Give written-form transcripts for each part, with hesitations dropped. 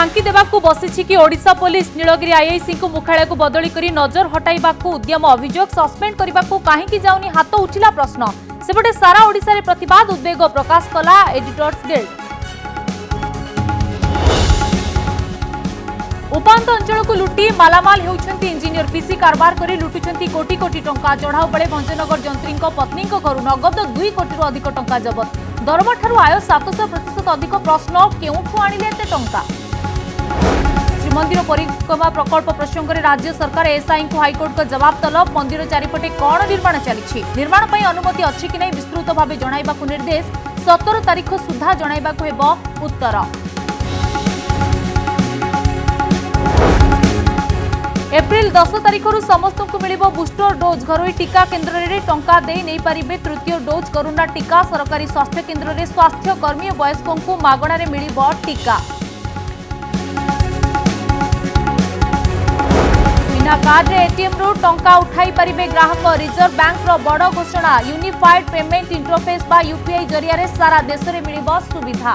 बांकी देवाकू बसिछि कि Odisha police Nilgiri IIC को मुख्यालय को बदली करी नजर हटाइबाकू उद्यम अभियोग सस्पेंड करने काहेकि जाउनी हाथ उठिला प्रश्न सेपटे सारा ओडिशा रे प्रतिवाद उद्वेग प्रकाश कला एडिटर्स गिल्ड। उपांत अंचल को लुटी मालामाल होउछंती इंजीनियर पीसी कारबार करी लुटुछंती कोटी कोटी टंका चढ़ाऊ बेले भंजनगर जंत्री पत्नी घर नगद 2 कोटी अधिक टंका जबत दरमा ठारू आय 700% अधिक प्रश्न केउठु आनिले एते टंका। श्रीमंदिर परिक्रमा प्रकल्प प्रसंग में राज्य सरकार एसआई को हाइकोर्ट का जवाब तलब मंदिर चारिपटे कौन निर्माण चली निर्माण पर अनुमति अच्छी कि नहीं विस्तृत भाव जणाइबाकू निर्देश 17 तारीख सुधा जणाइबाकू हेबो उत्तर। एप्रिल 10 तारीख समस्त को मिलिबो बूस्टर डोज घरोई टीका केन्द्र में टंका दे नहीं पारिबे तृतीय डोज कोरोना टीका सरकारी स्वास्थ्य केन्द्र में स्वास्थ्य कर्मी और वयस्कों को मागणारे मिलिबो टीका। बिना कार्ड एटीएम रु टंका उठाई पारिबे ग्राहक रिजर्व बैंक रो बड़ घोषणा यूनिफाइड पेमेंट इंटरफेस बा यूपीआई जरिया रे सारा देश में मिलिबो सुविधा।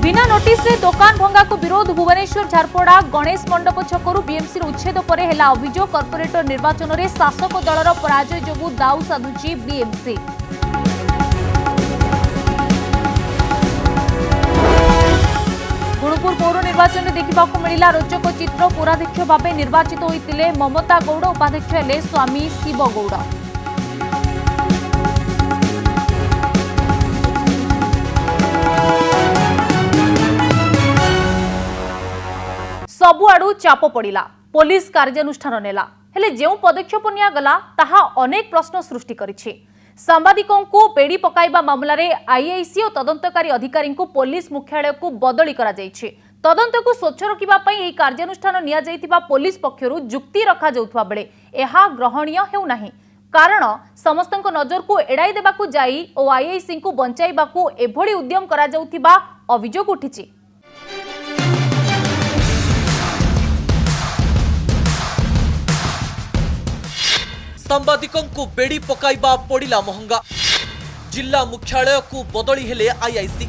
बिना नोटिस रे दुकान भंगा को विरोध भुवनेश्वर झारपड़ा गणेश मंडप छकरू बीएमसी उच्छेद पर हेला अभियोग कॉर्पोरेटर निर्वाचन में शासक दलर पराजय जोगु दाऊ साधुची बीएमसी। गुणुपुर पौर निर्वाचन में देखा मिला रोचक चित्र पौराध्यक्ष भाव निर्वाचित होते ममता गौड़ उपाध्यक्ष हेले स्वामी शिव गौड़। सबुआडू चाप पड़ा पुलिस कार्यानुष्ठान नेला हेले जो पदक्षेप निगला ताहा अनेक प्रश्न सृष्टि करिछि। सांबादिकों को बेड़ी पकाइबा मामला रे आईआईसी और तदंतकारी अधिकारी को पुलिस मुख्यालय को बदली करा जायछि। तदंत को स्वच्छ रखिबा पई एही कार्यानुष्ठान निया जायतिबा पुलिस पक्षरु जुक्ति रखा जाउथबा बेले एहा ग्रहणीय हेउ नाही कारण समस्तक नजर को एड़ाई देबाकू जाई और आईआईसी को बंचाइबाकू एभली उद्यम करा जाउथिबा अभियोग उठिछि। सांबादिकों को बेड़ी पकाइबा पड़िला महंगा जिला मुख्यालय को बदली हेले आईआईसी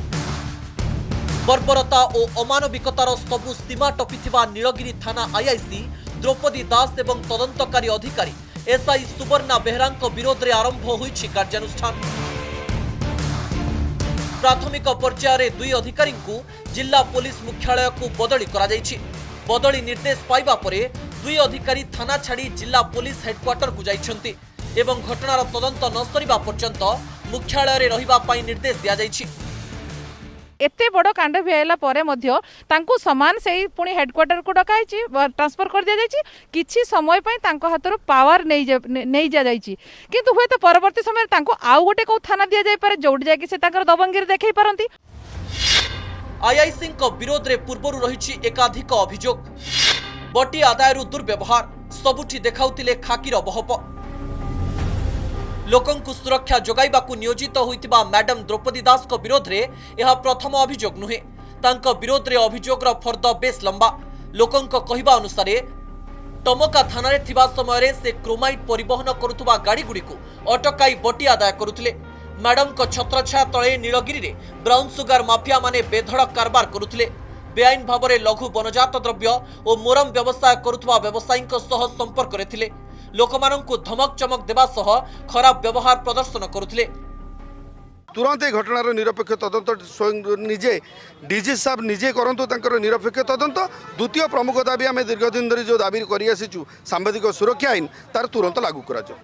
बर्बरता और अमानविकतार सबु सीमा टपिथिबा नीलगिरी थाना आईआईसी द्रौपदी दास एवं तदंतकारी अधिकारी एसआई सुवर्णा बेहरा विरोध में आरंभ होइछि कार्यानुष्ठान। प्राथमिक पर्यायर 2 अधिकारी को जिला पुलिस मुख्यालय को बदली करा जायछि। बदली निर्देश पाइबा परे 2 अधिकारी थाना छाड़ी जिला पुलिस हेडक्वार्टर को जाइछन्ति एवं घटनार तदंत न सरिबा पर्यंत मुख्यालय रे रहिबा पाई निर्देश दिया जाइछि। एते बड़ कांड भियाला परे मध्य तांको समान से पुणी हेडक्वार्टर को डकाइछि ट्रांसफर कर दिया जाइछि किछि समय पई तांको हातर पावर नहीं जा जाइछि किंतु होय तो परवर्ती समय तांको आउ गोटे को थाना दिया जाय पारे जोड़ जाय कि से तांकर दबंगिर देखै पारंती। आईआईसी को विरोध रे पूर्वरु रहिछि एकाधिक अभियोग बटी आदायरु दुर्व्यवहार सबुठी देखाउतिले खाकीर बहप लोकों को सुरक्षा जोगाइबाकू नियोजित होइतिबा मैडम द्रौपदी दास को विरोध रे यह प्रथम अभियोग नुहे तांको विरोध रे अभियोगर फर्द बेस लंबा लोकों को कहिबा अनुसार टमका थाना रे थिबा समय रे से क्रोमाइट परिवहन करुथुबा गाड़ी गुडी को अटकाई बटी आदाय करुथिले। मैडम को छत्रछाया तळे नीलगिरी रे ब्राउन सुगर माफिया माने बेधड़क कारबार करुथिले। बेआईन भाव में लघु वनजात द्रव्य और मोरम व्यवसाय करुथुबा व्यवसायी सह संपर्क रे थिले। लोकमानंकु धमक चमक देबा सह खराब व्यवहार प्रदर्शन करुथिले। तुरंत ए घटनार निरपेक्ष तदंत स्वयं निजे डीजी साहब निजे करंतु तांकर निरपेक्ष तदंत। द्वितीय प्रमुख दाबी आम दीर्घदिन धरी जो दाबी करि आसीचु सांबादिक सुरक्षा आईन तार तुरंत लागू करा जाओ।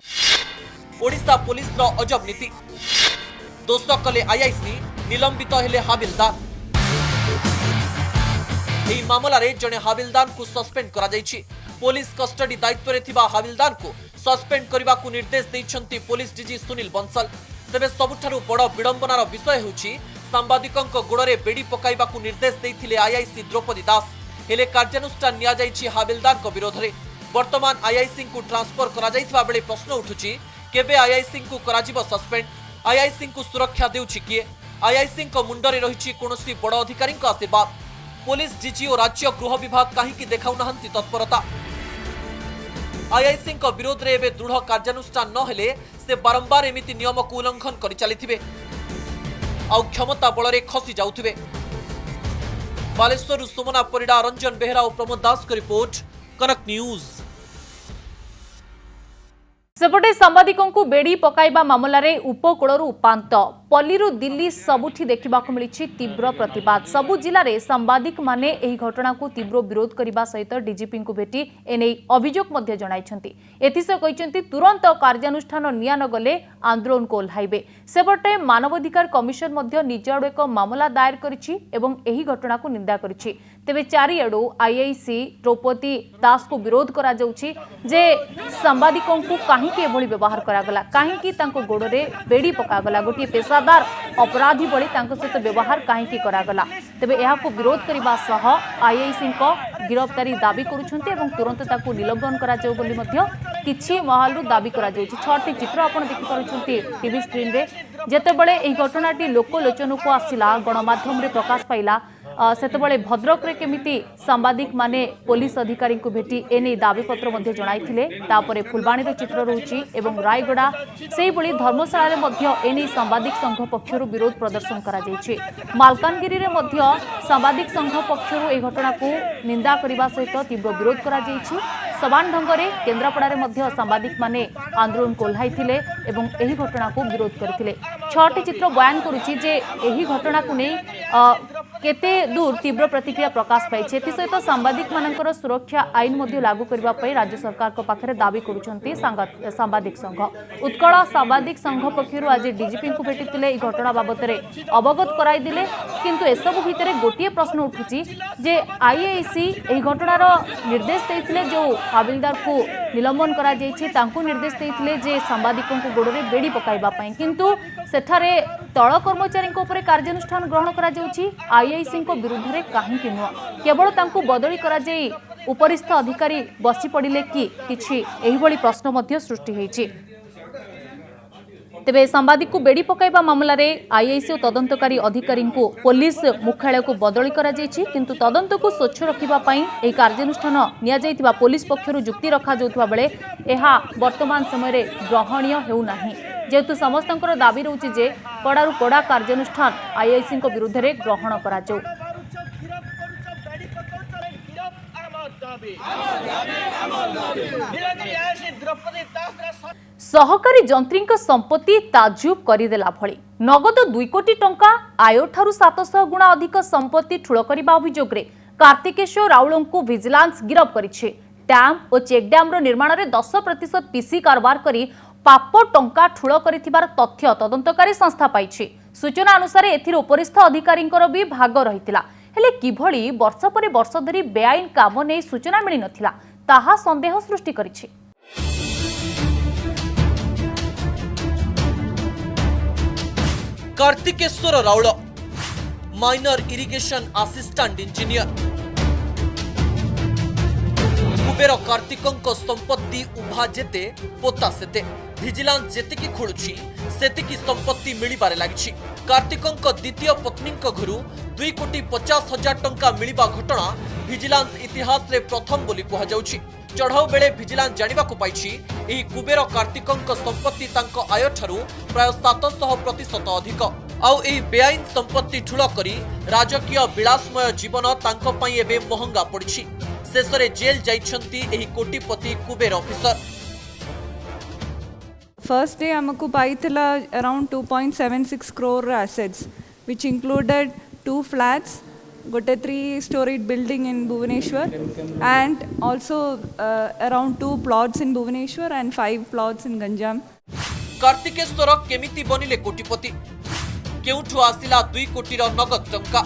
ओडिशा पुलिस रो अजब नीति दोष कले आईआईसी निलंबित हेले हाबिलदार। एही मामला रे जने हाबिलदार को सस्पेंड करा जायछि। पुलिस कस्टडी दायित्व रे थिबा हाबिलदार को सस्पेंड करबा को निर्देश दैछन्ति पुलिस डीजी सुनील बंसल। तेबे सबुठारु बड़ विडंबनार विषय होछि सांबादिकों गोड़े बेड़ी पकाइबा को निर्देश दैथिले आईआईसी द्रौपदी दास हेले कार्यानुष्ठान निया जायछि हाबिलदार को विरोध रे। वर्तमान आईआईसी को ट्रांसफर करा जायथिबा बेले प्रश्न उठुछि केबे आईआईसी को कराजिबो सस्पेंड आईआईसी को सुरक्षा देउछि किए आईआईसी को मुंडरे रहिछि कोनोसी बड़ अधिकारी आशीर्वाद पुलिस डीजी और राज्य गृह विभाग कहीं देखाऊ तत्परता आईआईसी विरोध में एवं दृढ़ कार्यानुष्ठान न हेले से बारंबार एमिति नियम को उल्लंघन कर चली क्षमता बल खसी जाउथिबे। बालेश्वर सुमना परिडा, रंजन बेहरा और प्रमोद दास की रिपोर्ट, कनक न्यूज। सेपटे सांबादिकों को बेड़ी पकाइबा मामलें उपकूलू उपात पल्लीरू दिल्ली सबुठी देखा मिली तीव्र प्रतिवाद। सबु जिले में सांबादिक माने एही घटना को तीव्र विरोध करने सहित डीजीपी को भेटी एने अभियोग जणाइछन्ति। एथिसे कहिसन्ति तुरंत कार्यानुष्ठान निया न गले आंदोलन को ओह्लाइबे। सेपटे मानवाधिकार कमिशन निज आड़ एक मामला दायर करिछि एवं एही घटना को निंदा करिछि। तेबे चारिआडू आईआईसी द्रौपदी दास को विरोध करा जाउछि जे सांबादिकों को काहींकि एभली व्यवहार करागला, काहींकि तांको गोड़े बेड़ी पकागला, गोटे पेशादार अपराधी भली तांको सहित व्यवहार काहींकि करागला। तेबे एहाको विरोध करबा सह आईआईसी को गिरफ्तारी दाबी करुछन्ते एवं तुरंत ताको निलंबन करा जाउ बोली मध्य किछि महलरु दाबी करा जाउछि। छटी चित्र आपण देखि पारुछन्ते टीवी स्क्रीन रे। जेतेबेले एही घटनाटी लोकलोचन को आसिला, गणमाध्यम रे प्रकाश पाइला, सेतेबेले भद्रक रे केमिति सांबादिक माने पुलिस अधिकारी को भेटी एने दाबीपत्र मध्य जणाइथिले। तापरे फुलबाणी रे चित्र रहउछि एवं रायगड़ा सेही भली धर्मशाला रे मध्य एने सांबादिक संघ पक्षरु विरोध प्रदर्शन करा जायछि। मालकानगिरी रे मध्य सांबादिक संघ पक्षरु ए घटना को निंदा करबा सहित तीव्र विरोध करा जायछि। समान ढंगरे केन्द्रापड़ा रे मध्य सांबादिक माने आंदोलन को ओह्लाइथिले एवं एही घटना को विरोध करथिले। छटी चित्र बयान करुछि जे एही घटना को नै केते दूर तीव्र प्रतिक्रिया प्रकाश पाई। सहित सांबादिक मानकर सुरक्षा आईन मध्य लागू करने राज्य सरकार को पाखरे दाबी करुछन्ति सांबादिक संघ। उत्कल सांबादिक संघ पक्षर आज डीजीपी को भेटी घटना बाबद अवगत कराई दिले। किंतु एसबु भितर गोटे प्रश्न उठुछि जे आईआईसी एही घटनार निर्देश देइथिले, जो हविलदार को निलंबन करा जायछि तांको निर्देश देइथिले जे सांबादिकों को गोड़े बेड़ी पकाइबा पई, किंतु सेठारे तळ कर्मचारी उपरे कार्यानुष्ठान ग्रहण करा जाउछि। आईआईसी को विरुद्ध रे काहींकि नुआ केवल तांको बदली करा जाई उपरिस्थ अधिकारी बसी पड़िले कि किछि एही भली प्रश्न मध्य सृष्टि होईछि। तेबे सांबादिक को बेड़ी पकाइबा मामला रे आईआईसी और तदंतकारी अधिकारी को पुलिस मुख्यालय को बदली करा जायछि, किंतु तदंत को स्वच्छ रखिबा पई एही कार्यानुष्ठान निया जायतिबा पुलिस पक्षरु जुक्ति रखा जाउतबा बेले एहा वर्तमान समय रे ग्रहणीय हेउ नाही। जेहेतु समस्तंकर दाबी रहउछि जे कड़ारू कड़ा कार्यानुष्ठान आईआईसी को विरुद्ध रे ग्रहण करा जाउ। सहकारी जंत्री संपत्ति ताजुब करदेला भली नगद 2 कोटी टंका आय ठारू 700 गुणा अधिक संपत्ति ठूल करने अभियोग रे कार्तिकेश्वर राउल को विजिलेंस गिरफ करिछि। डैम और चेक डैम निर्माण में 10% पीसी कारबार करी पाप टंका ठूल करिथिबार तथ्य तदंतकारी संस्था पाइछि। सूचना अनुसार एथिर उपरिस्थ अधिकारींकर भी भाग रहितिला, हेले किभली वर्ष पर वर्ष धरी बेआईन काम नै सूचना मिली नथिला ताहा संदेह सृष्टि करिछि। Karthikeswar Raul minor irrigation assistant engineer Kuber कार्तिकों संपत्ति उभा जेते पोता सेते विजिलेंस जेतिकी खोलुछि सेतिकी संपत्ति मिलिबारे लागिछि। कार्तिकों द्वितीय पत्नी घरु 2 कोटी 50 हजार टंका मिलिबा घटना विजिलेंस इतिहास रे प्रथम बोली कहा जाउछि। चढ़ाऊ बेले विजिलेंस जानिबाकु पाइछि एही कुबेर कार्तिकों संपत्ति तांको आय ठारू प्राय 700% अधिक। आउ एही बेआईन संपत्ति ठूल करी राजकीय विलासमय जीवन तांको पई एबे महंगा पड़िछि। शेषरे जेल जाइछन्ति एही कोटिपति कुबेर ऑफिसर। First day हमको पाई थिला around 2.76 crore assets which included 2 flats, गोटे 3-storied building in Bhubaneswar and also around 2 plots in Bhubaneswar and 5 plots in Ganjam. Kartikeshwar केमिति बनिले कोटिपति, केउठु आसिला 2 कोटी नगद टंका?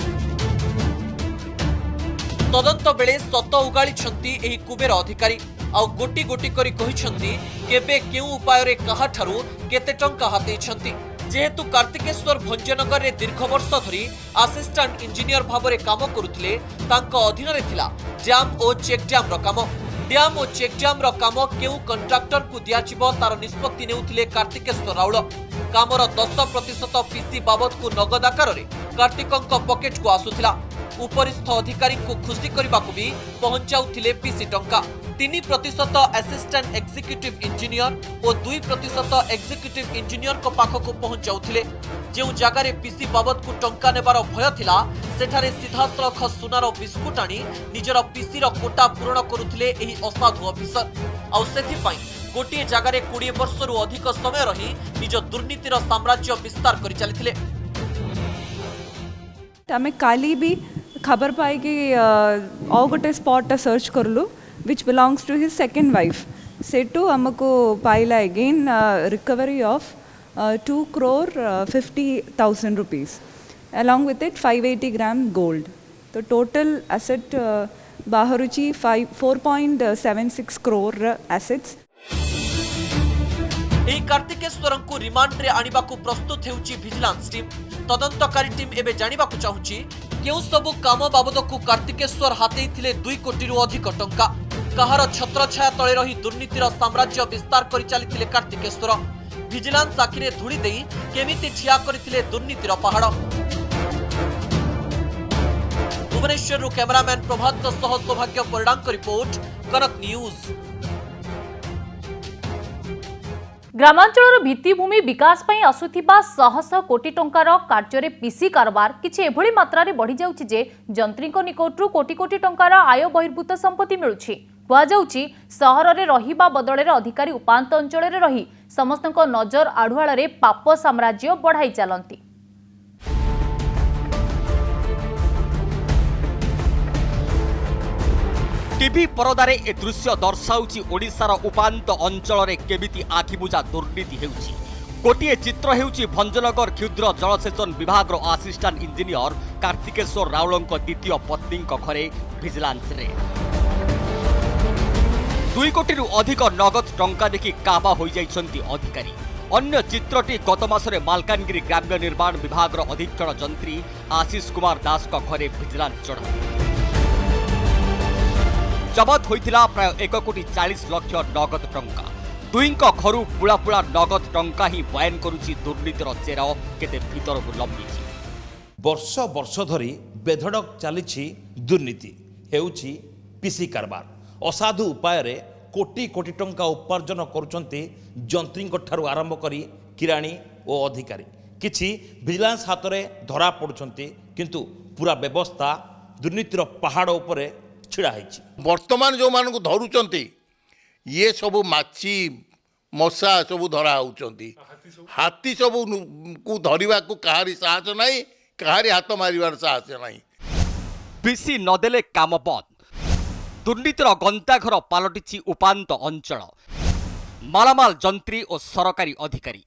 तदंत बेले सत उगाड़ी एही कुबेर अधिकारी आउ गोटी गोटी करी कहिसंती केबे केउ उपाय रे कहा ठारू केते टंका हातेइछंती। जेहेतु कार्तिकेश्वर भंजनगर रे दीर्घ वर्ष धरी असिस्टेंट इंजीनियर भाबरे काम करुथिले, तांको अधीन रे थिला डैम और चेक डैम रो काम। डैम और चेक डैम रो काम केउ कंट्राक्टर को दियाजिबो तार निष्पत्ति नेउथिले कार्तिकेश्वर राउल। कामर 10% पीसी बाबद को नगद आकार रे कार्तिकों पॉकेट को आसुथिला। उपरिस्थ अधिकारी को खुशी करने भी पहुंचाउथिले पीसी टंका। 3% असिस्टेंट एक्जिक्यूटिव इंजीनियर और 2% एक्जिक्यूटिव इंजीनियर को पाखक पहुंच जाउथिले। जो जगार पीसी बाबद को टंका नेबार भय थिला सेठारे सीधासलख सुनार बिस्कुट आनी निजर पीसी कोटा पूरण करुथिले एही असाधु अफिसर। आउ सेथिपाई गोटे जगार 20 वर्षरू अधिक समय रही निज दुर्नीतिर साम्राज्य विस्तार करि चलिथिले। आम काली भी खबर पाई कि और गोटे स्पॉट सर्च करलु which belongs to his second wife सेटू आमको पाइला again recovery of 2,50,00,000 rupees along with it 580 gram gold. तो टोटल एसेट बाहरुची 4.76 करोड़ एसेट्स। एही कार्तिकेश्वरन को रिमांड रे आनिबा को प्रस्तुत हेउची विजिलेंस टीम। तदंतकारी टीम एबे जानिबा को चाहुची केउ सबु काम बाबद को कार्तिकेश्वर हातेई थिले 2 कोटी रु अधिक टंका। कहार छत्रछाया तळे रही दुर्नीतिर साम्राज्य विस्तार करि चलिथिले कार्तिकेश्वर। विजिलेंस आखिरे धूली देई केमिति ठिया करिथिले दुर्नीतिर पहाड़। भुवनेश्वर कैमरामैन प्रभात सह सौभाग्य परिणाम रिपोर्ट कनक न्यूज। ग्रामांचल भित्तिभूमि विकास पई आसुथिबा शह शह कोटी टंकार कार्य पीसी कारबार किछि एभଳି मात्रा बढ़ी जाउछि जे जंत्रीको निकटरू कोटी कोटी टंकार आय बहिर्भूत संपत्ति मिलुछि। कुआଯାଉଛି सहर रे रहिबा बदଳରେ अधिकारी उपांत अंचल रे रही समस्तको नजर आढुआळ रे पाप साम्राज्य बढ़ाई चलंती। टीवी परदारे ए दृश्य दर्शाउछि ओडिशार उपांत अंचल रे केमिति आखिबुझा दुर्नीति हेउछि। गोटे चित्र हेउछि भंजनगर क्षुद्र जलसेचन विभाग रो असिस्टेंट इंजीनियर कार्तिकेश्वर राउलंक द्वितीय पत्नी घरे विजिलेंस रे 2 कोटी रु अधिक नगद टंका देखि काबा होई जाइछन्ति अधिकारी। अन्य चित्रटी गत मासरे मालकानगिरी ग्राम्य निर्माण विभाग रो अधीक्षण जंत्री आशीष कुमार दास का घरे विजिलेंस चढ़ा जबत होइथिला प्राय 1,40,00,000 नगद टंका। दुईंक घरु पुला पुला नगद टंका ही बयान करुछि दुर्नीतिर चेर केते भीतर को लंबिछि। वर्ष वर्ष धरी बेधड़क चली दुर्नीति हेउछि पीसी कारबार। असाधु उपाय रे कोटी कोटी टंका उपार्जन करुचंती जंत्रींक ठारु आरंभ करी किराणी और अधिकारी। किछि विजिलेंस हाथ रे धरा पड़ुचंती किंतु पूरा व्यवस्था दुर्नीतिर पहाड़ उपरे छिड़ा है। वर्तमान जो मान को धरुचंती ये सबू माछी मशा सबू धरा होउचंती। हाथी सबू को धरिबा को कहारी साहस नहीं, कहारी हाथ मारिबार साहस नहीं। पीसी नदेले काम बंद। दुर्नीतिर गंताघर पालटिछि उपांत अंचल। मालामाल जंत्री और सरकारी अधिकारी।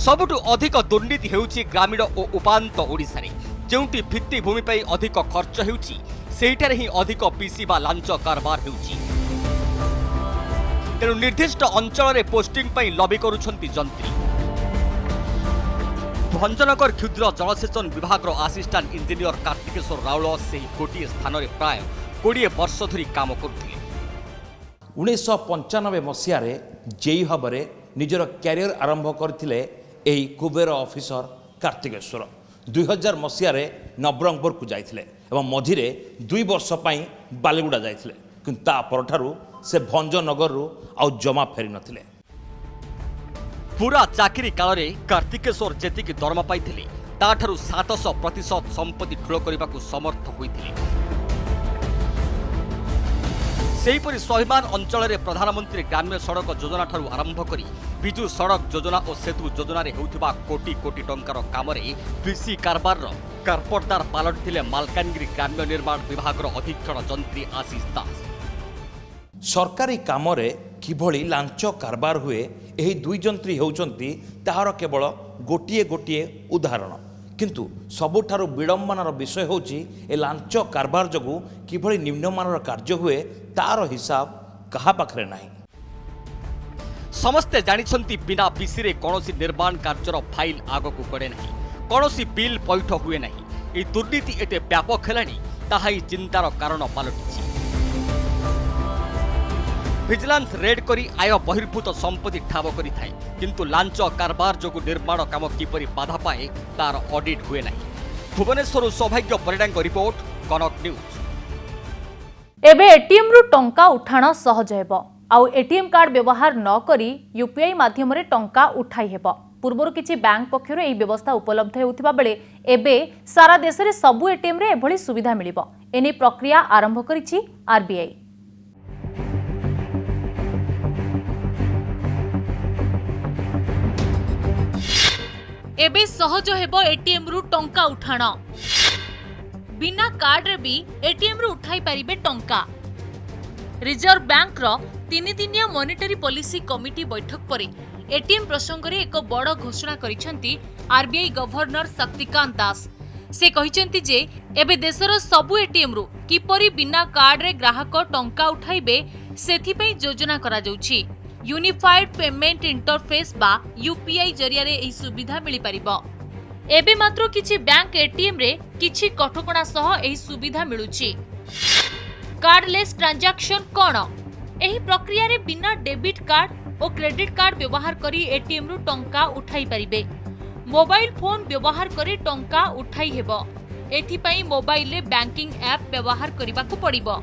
सबुठु अधिक दुर्नीति हेउछि ग्रामीण और उपांत ओडिसा रे। जोंटी भित्तिभूमि पर अधिक खर्च हेउछि सेहिठारे ही अधिक पीसी बा लांच कारबार हेउछि। तेणु निर्दिष्ट अंचल रे पोस्टिंग पई लबी करुछंती जंत्री। भंजनगर क्षुद्र जलसेचन विभाग रो असिस्टेंट इंजीनियर कार्तिकेश्वर राउल सेही गोटे स्थान रे प्राय 20 वर्ष धरी काम करुथिले। 1995 मसीह रे जेई भाबरे निजर कैरियर आरंभ करथिले एही कुबेर ऑफिसर कार्तिकेश्वर। 2000 मसीह रे नवरंगपुर को जाइथिले एवं मझिरे 2 वर्ष पई बालीगुड़ा जाइथिले किंतु ता परठारु से भंजनगर रु आ जमा फेरी नथिले। पूरा चाकरी काल रे कार्तिकेश्वर जेतिकी दरमा पाइथिले ताठारु 700% संपत्ति ठुलो करबा को समर्थ होइथिले। सेहीपरि स्वाभिमान अंचल रे प्रधानमंत्री ग्राम्य सड़क योजना ठारू आरंभ करी बिजु सड़क योजना और सेतु योजना रे हेउथिबा कोटी कोटी टंकार काम रे पीसी कारबार रो कारपटदार पालटिथिले मालकानगिरी ग्राम्य निर्माण विभाग रो अधीक्षण जंत्री आशीष दास। सरकारी काम रे किभଳି लांच कारबार हुए एही 2 जंत्री हेउचंती ताहार केवल गोटिए गोटिए उदाहरण किंतु सबुठारु विडंबनार विषय होची ए लांच कारबार जगु किभଳି निम्नमानर कार्य हुए तार हिसाब कहा पाखरे नाही। समस्ते जानिछंती बिना पीसी रे कोनोसी निर्माण कार्यर फाइल आगकु गड़े नाही, कोनोसी बिल पैठ हुए नाही। ए दुर्नीति एते व्यापक हेलानी ताहाई चिंतार कारण पालटिछि। विजिलेंस रेड करी आय बहिर्भूत संपत्ति ठाब करी थाए किंतु लांच कारबार जोगु निर्माण काम किपरि बाधा पाए तार ऑडिट हुए नाही। भुवनेश्वर सौभाग्य परिणाम रिपोर्ट कनक न्यूज। एबे एटीएम रु टंका उठाण सहज हेबो आउ एटीएम कार्ड व्यवहार न करी यूपीआई माध्यम रे टंका उठाई हेबो। पूर्वरु किछि बैंक पक्षरु एही व्यवस्था उपलब्ध हेउथिबा बेले एबे सारा देश रे सबु एटीएम रे एभली सुविधा मिलिबो। एने प्रक्रिया आरंभ करिछि आरबीआई। एबे सहज हेबो एटीएम रु टंका उठाण। बिना कार्ड रे भी एटीएम रु उठाई परिबे टंका। रिजर्व बैंक रो 3 दिनिया मॉनिटरी पॉलिसी कमिटी बैठक परे एटीएम प्रसंग रे एक बड़ घोषणा करिसेंती आरबीआई गवर्नर शक्तिकांत दास। से कहिसेंती जे एबे देशर सबु एटीएम रु किपरि बिना कार्ड रे ग्राहक टंका उठाइबे सेथि पई योजना करा जाउछि। यूनिफाइड पेमेंट इंटरफेस बा यूपीआई जरिया रे एही सुविधा मिलि परिबो। एबे मात्र किछि बैंक एटीएम रे किछि कटकणा सह एही सुविधा मिलुछि। कार्डलेस ट्रांजैक्शन कोन? एही प्रक्रिया रे बिना डेबिट कार्ड और क्रेडिट कार्ड व्यवहार करी एटीएम रु टंका उठाई परिबे। मोबाइल फोन व्यवहार करी टंका उठाई हेबो। एथि पई मोबाइल रे बैंकिंग ऐप व्यवहार करिबाकू पड़िबो।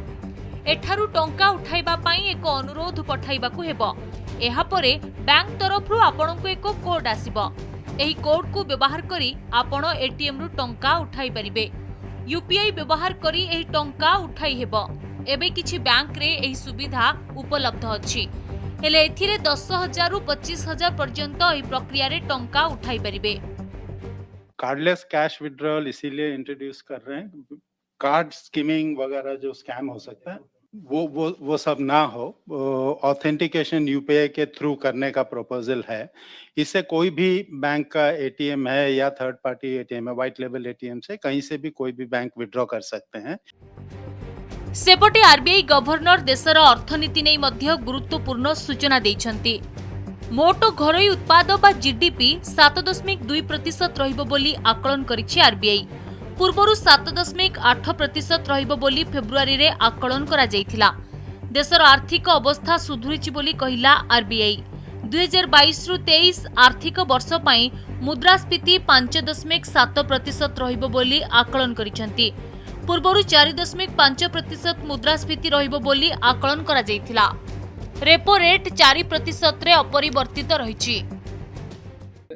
एठारु टंका उठाइबा पई एक अनुरोध पठाइबाकू हेबो। एहा परे बैंक तरफरु आपनकू एक कोड आसीबो। एही कोड को व्यवहार करी आपण एटीएम रु टंका उठाई परिबे। यूपीआई व्यवहार करी एही टंका उठाई हेबो। एबे किछि बैंक रे एही सुविधा उपलब्ध अछि। हेले एथिरे 10,000 रु 25,000 पर्यंत एही प्रक्रिया रे टंका उठाई परिबे। कार्डलेस कैश विड्रॉल इसीलिए इंट्रोड्यूस कर रहे हैं। कार्ड स्कीमिंग वगैरह जो स्कैम हो सकता है वो सब ना हो। ऑथेंटिकेशन यूपीआई के थ्रू करने का प्रपोजल है। इससे कोई भी बैंक का एटीएम है या थर्ड पार्टी एटीएम है, व्हाइट लेबल एटीएम से कहीं से भी कोई भी बैंक विड्रॉ कर सकते हैं। सेपटे आरबीआई गवर्नर देशर अर्थनीति नै मध्य गुरुत्वपूर्ण सूचना दैछन्ति। मोट घरोई उत्पाद बा जीडीपी 7.2% रहिबो बोली आकलन करिछि आरबीआई। पूर्वरु 7.8% रहिबो बोली फेब्रुआरी रे आकलन करा जायथिला। देशर आर्थिक अवस्था सुधुरिछि बोली कहिला आरबीआई। 2022 रु 23 आर्थिक वर्ष पई मुद्रास्फीति 5.7% रहिबो बोली आकलन करिसंती। पूर्वरु 4.5% मुद्रास्फीति रहिबो बोली आकलन करा जायथिला। रेपो रेट 4% रे अपरिवर्तित रहिछि।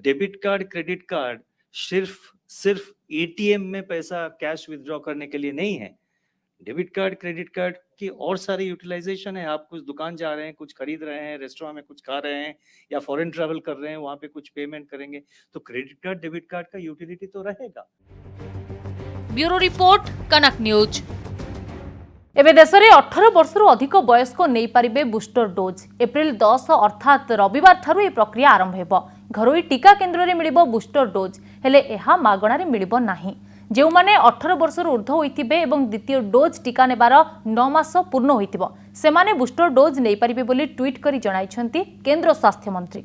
डेबिट कार्ड क्रेडिट कार्ड सिर्फ एटीएम में पैसा कैश विथड्रॉ करने के लिए नहीं है। डेबिट कार्ड क्रेडिट कार्ड की और सारी यूटिलाइजेशन है। आप कुछ दुकान जा रहे हैं, कुछ खरीद रहे हैं, रेस्टोरेंट में कुछ खा रहे हैं या फॉरेन ट्रैवल कर रहे हैं, वहां पे कुछ पेमेंट करेंगे तो क्रेडिट कार्ड डेबिट कार्ड का यूटिलिटी तो रहेगा। ब्यूरो रिपोर्ट कनक न्यूज। एबे देश में 18 वर्षरू अधिक वयस्क नहीं पारिबे बूस्टर डोज। एप्रिल 10 अर्थात रविवार ठारू ए प्रक्रिया आरंभ हेबो। घरोई टीका केन्द्र रे मिलिबो बूस्टर डोज, हेले एहा मागणा रे मिलिबो नाही। जेउ माने 18 वर्षरू ऊर्ध्व होइतिबे एवं द्वितीय डोज टीका नेबार 9 मास पूर्ण होइतिबो सेमाने बूस्टर डोज नहीं पारिबे बोली ट्वीट करी जणाइछन्ती केंद्र स्वास्थ्य मंत्री।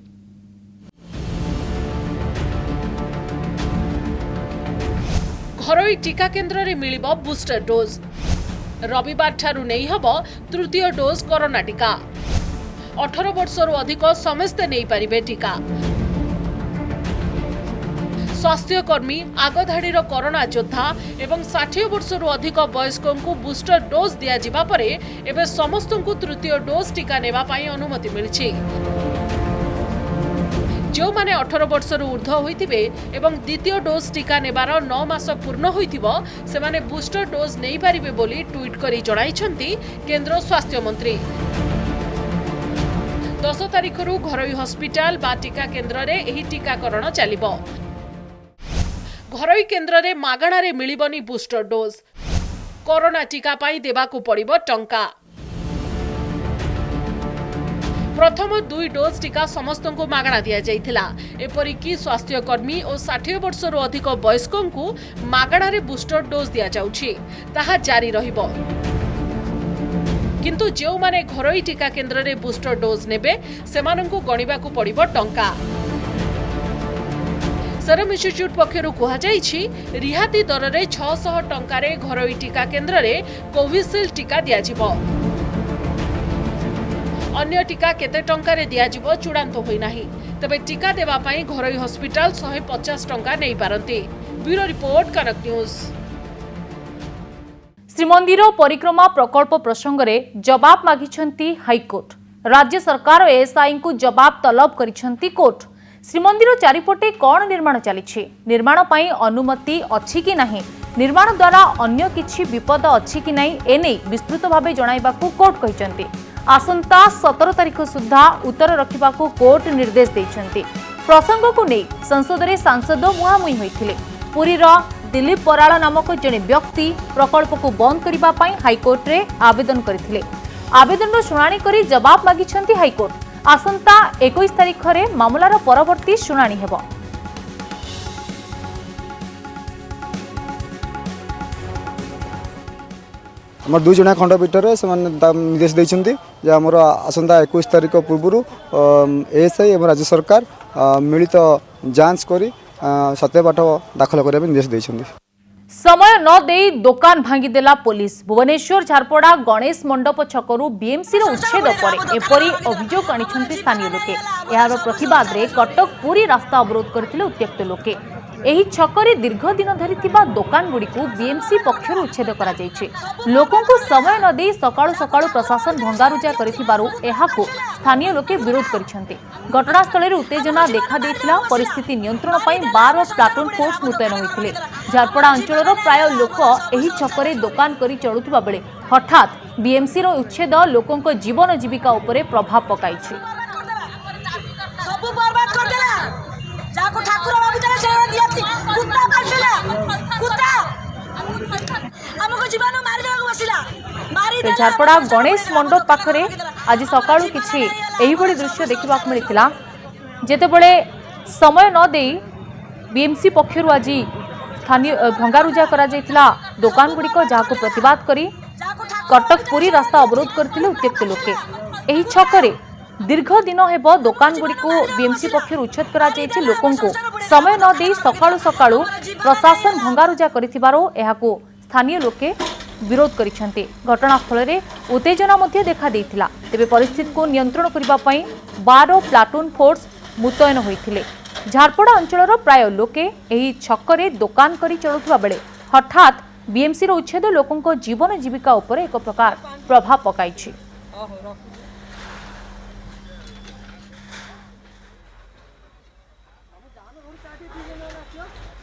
घरोई टीका केन्द्र रे मिलिबो बूस्टर डोज। रविवार ठारू नहीं हबो तृतीय डोज कोरोना टीका। 18 वर्षरू अधिक समस्ते नहीं पारिबे टीका। स्वास्थ्यकर्मी आगधाड़ीर कोरोना योद्धा एवं 60 वर्षरू अधिक वयस्कों को बूस्टर डोज दिया जिबा परे एबे समस्त को तृतीय डोज टीका नेबा पाई अनुमति मिलिछि। जो माने 18 वर्षरू ऊर्ध्व होइतिबे एवं द्वितीय डोज टीका नेबार 9 मास पूर्ण होइतिबो सेमाने बूस्टर डोज नहीं पारिबे बोली ट्वीट करी जणाइछन्ती केंद्र स्वास्थ्य मंत्री। 10 तारिखरू घरोई हॉस्पिटल बा टीका केन्द्र रे एही टीकाकरण चलिबो। घरोई केन्द्र रे मागणा रे मिलिबनी बूस्टर डोज। कोरोना टीका पाई देबाकू पड़िबो टंका। प्रथम 2 डोज टीका समस्त को मागणा दिया जाइथिला। एपरिकी स्वास्थ्यकर्मी और 60 वर्षरू अधिक वयस्कों को मागणा रे बूस्टर डोज दिया जाउछि ताहा जारी रहिबो। किंतु जेउ माने घरोई टीका केन्द्र रे बूस्टर डोज नेबे सेमानंकु गणिबाकू पड़िबो टंका। सेरम इंस्टीट्यूट पक्षरु कुहा जाइछि रिहाती दर रे 600 टंका रे घरोई टीका केन्द्र रे कोविशील्ड टीका दिया जिवो। अन्य टीका केते टंका रे दिया जिवो चूड़ांत होई नाही। तबे टीका देबा पई घरोई हॉस्पिटल 150 टंका नै पारंती। ब्यूरो रिपोर्ट कनक न्यूज। श्रीमंदिर परिक्रमा प्रकल्प प्रसंग में जवाब मागिछंती हाईकोर्ट। राज्य सरकार और एएसआई को जवाब तलब करिछंती कोर्ट। श्रीमंदिर चारिपटे कौन निर्माण चली, निर्माण पाई अनुमति अच्छी कि नहीं, निर्माण द्वारा अन्य किछि विपद अच्छी कि नहीं, एने विस्तृत भाव जणाइबाकू कोर्ट कहिसंती। आसंता 17 तारिख सुधा उत्तर रखिबाकू कोर्ट निर्देश देइछंती। प्रसंग को नहीं संसद में सांसद मुहांमुही होइथिले। पुरीर दिलीप पराला नामक जने व्यक्ति प्रकल्प को बंद करिबा पाई हाईकोर्ट रे आवेदन करथिले। आवेदन शुणाणी करी जवाब मागिछंती हाईकोर्ट। आसंता 21 तारिख रे मामलार परवर्ती शुणाणी हेबो। आमर दुई जना खंडपीठर से निर्देश देइछंती जे हमर आसंता 21 तारिख पूर्व एएसआई और राज्य सरकार मिलित जांच करी सत्यपाठ दाखल करने निर्देश देइछंती। समय न देई दुकान भांगीदेला पुलिस। भुवनेश्वर झारपड़ा गणेश मंडप छकरू बीएमसी रो उच्छेद पर एपरी अभियोग आनिछंती स्थानीय लोके। एहार प्रतिवाद रे कटक पूरी रास्ता अवरोध करथिले उत्त्यक्त लोके। एही छकरे दीर्घ दिन धरी थिबा दुकान गुडी को बीएमसी पक्षर उच्छेद करा जायछि। लोकों को समय न देई सकाळु सकाळु प्रशासन भंगारुजा करिथिबारु एहाको स्थानीय लोके विरोध करिछंती। घटनास्थल रे उत्तेजना देखा देथिला। परिस्थिति नियंत्रण पई 12 प्लाटून फोर्स मुतयन होइथिले। झारपड़ा अंचलर प्राय लोक एही छकरे दुकान करी चलुथिबा बेले हठात बीएमसी रो उच्छेद लोकों को जीवन जीविका उपरे प्रभाव पकाइछि। जाको ठाकुर बाबू जरा से दियाती कुत्ता पाछला कुत्ता हमको जीवन मारि देबा बसिला मारि। झारपड़ा गणेश मंडप पाखरे आज सकाळु किछि एही भली दृश्य देखिबा मिलिथिला। जेतेबेले समय न देई बीएमसी पक्षरु आज स्थानीय भंगारुजा करा जायतिला दुकान गुडी को जाको प्रतिवाद करी कटक पूरी रास्ता अवरोध करथिले उत्त्यक्त लोके। एही छकरे दीर्घ दिन हेबो दुकान गुडी को बीएमसी पक्षर उच्छेद करा जायछि। लोकों को समय न देई सकाळु सकाळु प्रशासन भंगारुजा करिथिबारो एहाको स्थानीय लोके विरोध करिछन्ते। घटनास्थल रे उत्तेजना मध्य देखा देइथिला। तेबे परिस्थिति को नियंत्रण करिबा पई 12 प्लाटून फोर्स मुतयन होइथिले। झारपड़ा अंचलर प्राय लोके एही छकरे दुकान करी चलुथबा बेले हठात बीएमसी रो उच्छेद लोकों को जीवन जीविका उपरे एक प्रकार प्रभाव पकाइछि।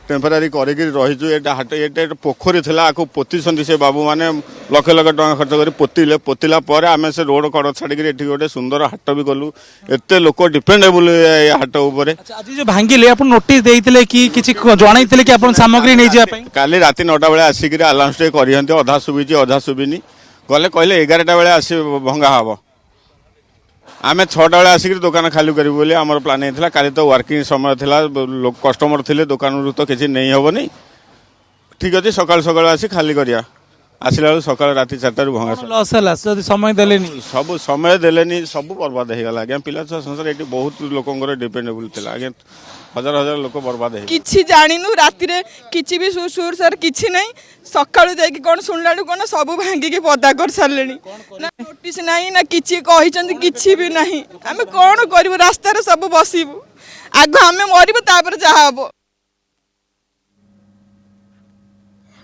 टेम्परारी करके रही हाट ये पोखरी थी आपको पोती से बाबू मैंने लक्ष लक्ष टका खर्च कर पोतिले पोतिला आम से रोड कड़ छाड़ी गोटे सुंदर हाट भी कलु एत लोक डिपेंडेबल हाट उपर। भांगिले आप नोटिस देइथिले कि किछि जणाइथिले कि आपण सामग्री नै जा पई काली राति 9टा बेले आसिक अलाउंस करते अधा शुभी अधा शुभिनी गले कहले 11टा बेले आसी भंगा हम आम 6टा बेले आसिक दुकान खाली करूँ बोली आम प्लानिंग था। काली तो वर्किंग समय था कस्टमर थे दुकान तो किसी नहीं हेनी ठीक अच्छे सकाल सकाल आसी खाली करिया आसला बेलू सकाल राति 4टारू भंगा समय देलेनी सब समय देलेनी सब बर्बाद हो गला। आज्ञा पिला छुआ संसार ये बहुत लोक डिपेंडेबल था। आज्ञा हजार हजार लोक बर्बाद हो किछि जानिनु राति रे किछि भी सुर सर किछि नहीं सकाळु जाई कोन सुनलाडू कोन सब भांगी के पदा कर सारलेनी ना नोटिस नहीं ना किछि कहिचंदी किछि भी नहीं। हम कोन करबो रास्ता रे सब बसिबु आगो हमें मरिबो तापर जा हबो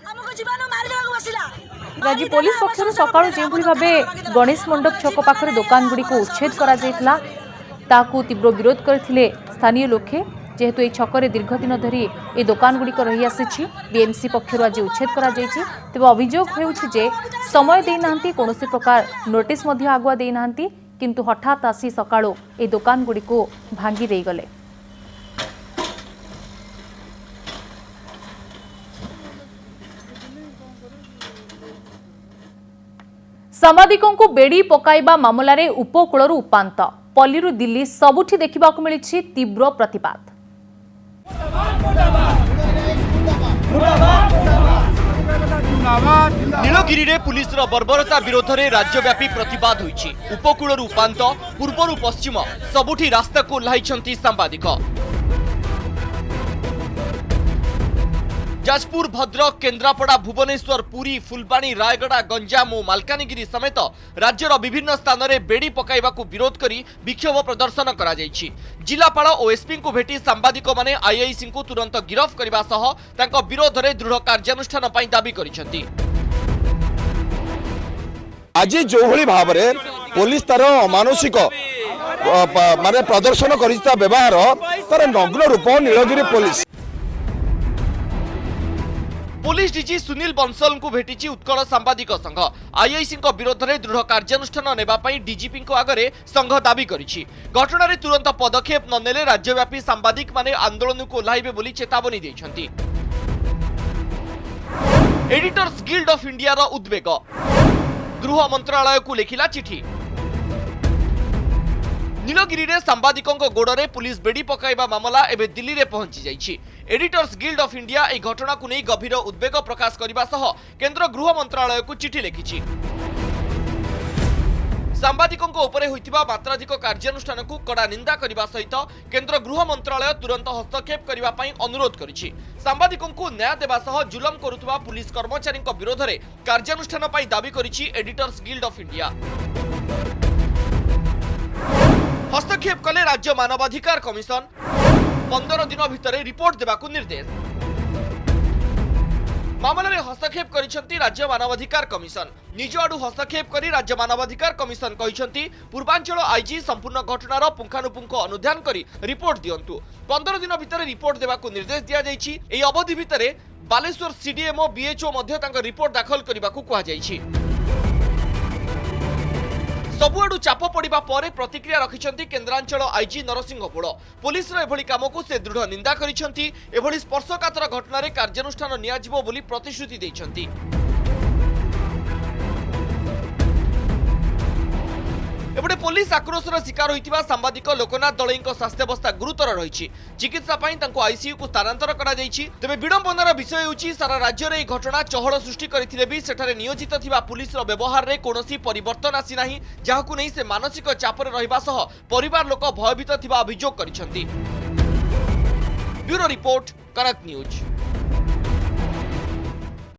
हमको जीवन मारि देबा बसिला। राज्य पुलिस पक्षर सकाळु जेभली भाबे गणेश मंडप छक पाखरे दुकान गुडी को उच्छेद करा जायतिला ताकू तीव्र विरोध करथिले स्थानीय लोके। जेहेतु ये छकरे दीर्घ दिन धरी ये दुकान गुड़िक रही आसी बीएमसी पक्षर आज उच्छेद करा जायछि। तेबे अभियोग हेउछि जे समय देना कौन प्रकार नोटिस आगुआ देना किंतु हठात आसी सकाळु ये दुकान गुड़िक भांगी दे गले। सांबादिकों को बेड़ी पकाइबा मामला रे उपकूलरू उपांत पल्लीरू दिल्ली सबुठी देखा मिली तीव्र प्रतिवाद। नीलगिरी रे पुलिस रो बर्बरता विरोध में राज्यव्यापी प्रतिवाद होईछि। उपकूलरू उपांत पूर्वरू पश्चिम सबुठी रास्ता को ओह्लाइछंती सांबादिक। जाजपुर भद्रक केन्द्रापड़ा भुवनेश्वर पुरी फुलबाणी रायगड़ा गंजाम और मालकानगिरी समेत राज्यर विभिन्न स्थान में बेड़ी पकाइबाकू विरोध करी विक्षोभ प्रदर्शन करा जायछि। जिलापाल और एसपी को भेटी सांबादिक माने आईआईसी को तुरंत गिरफ करने सह तांको विरोध में दृढ़ कार्यानुष्ठान दाबी करिसेंति। आज जो भली भाव में पुलिस तार अमानुषिक माने प्रदर्शन कर व्यवहार तार नग्न रूप Nilgiri police police DG Sunil Bansal को भेटी उत्कल सांबादिक संघ आईआईसी विरोध में दृढ़ कार्यानुष्ठान नेबापी डीजीपी आगे संघ दाबी करिछि। घटना रे तुरंत पदक्षेप न नेले राज्यव्यापी सांबादिक माने आंदोलन को ओह्लाइबे बोली चेतावनी दैछन्ति। एडिटर्स गिल्ड ऑफ इंडिया रो उद्वेग गृह मंत्रालय को लिखिला चिठी। नीलगिरी रे सांबादिकों गोड़े पुलिस बेड़ी पकाइबा मामला एबे दिल्ली रे पहुंची जाइछि। एडिटर्स गिल्ड ऑफ इंडिया ए घटना को नहीं गभीर उद्वेग प्रकाश करने सह केंद्र गृह मंत्रालय को चिठी लिखिछि। सांबादिकों उपरे होइतिबा मात्राधिक कार्यानुष्ठान को कड़ा निंदा करने सहित केंद्र गृह मंत्रालय तुरंत हस्तक्षेप करने पई अनुरोध करिछि। सांबादिकों को न्याय देबा सह जुलम करुवा पुलिस कर्मचारी विरोध में कार्यानुष्ठान पई दाबी करिछि एडिटर्स गिल्ड ऑफ इंडिया। हस्तक्षेप कले राज्य मानवाधिकार कमिशन 15 दिन भितर रिपोर्ट देबाकू निर्देश। मामला में हस्तक्षेप करिसेंती राज्य मानवाधिकार कमिशन। निज आडू हस्तक्षेप करी राज्य मानवाधिकार कमिशन कहिसेंती पूर्वांचल आईजी संपूर्ण घटनार पुंखानुपुंख अनुध्यान करी रिपोर्ट दियंतु। 15 दिन भितर रिपोर्ट देबाकू निर्देश दिया जाइछि। एई अवधि भितर बालेश्वर सीडीएमओ बीएचओ मध्ये तांका रिपोर्ट दाखल करबाकू कुहा जाइछि। सबुआडू चाप पड़ा पर प्रतिक्रिया रखिंट केन्द्रांचल आईजी नरसिंहपुर। पुलिस एभली काम को से दृढ़ निंदा करिसेंती। एभली स्पर्शकातर घटना रे कार्यानुष्ठान नियाजिबो बोली प्रतिश्रुति दैछंती। एपटे पुलिस आक्रोशर शिकार होइतिबा सांबादिक लोकनाथ दलईଙ୍କ स्वास्थ्यावस्था गुरुतर रही। चिकित्सा पई तांको आईसीयू को स्थानांतर करा जाइछि। तेबे विडंबनार विषय होछि सारा राज्य रे घटना चहल सृष्टि करथिले भी सेठारे नियोजित थिबा पुलिस रो व्यवहार रे कोनोसी परिवर्तन आसी नाही, जाहाकु नै से मानसिक चापरे रहिबा सह परिवार लोक भयभीत थिबा अभियोग करिसेंती। ब्यूरो रिपोर्ट कनक न्यूज।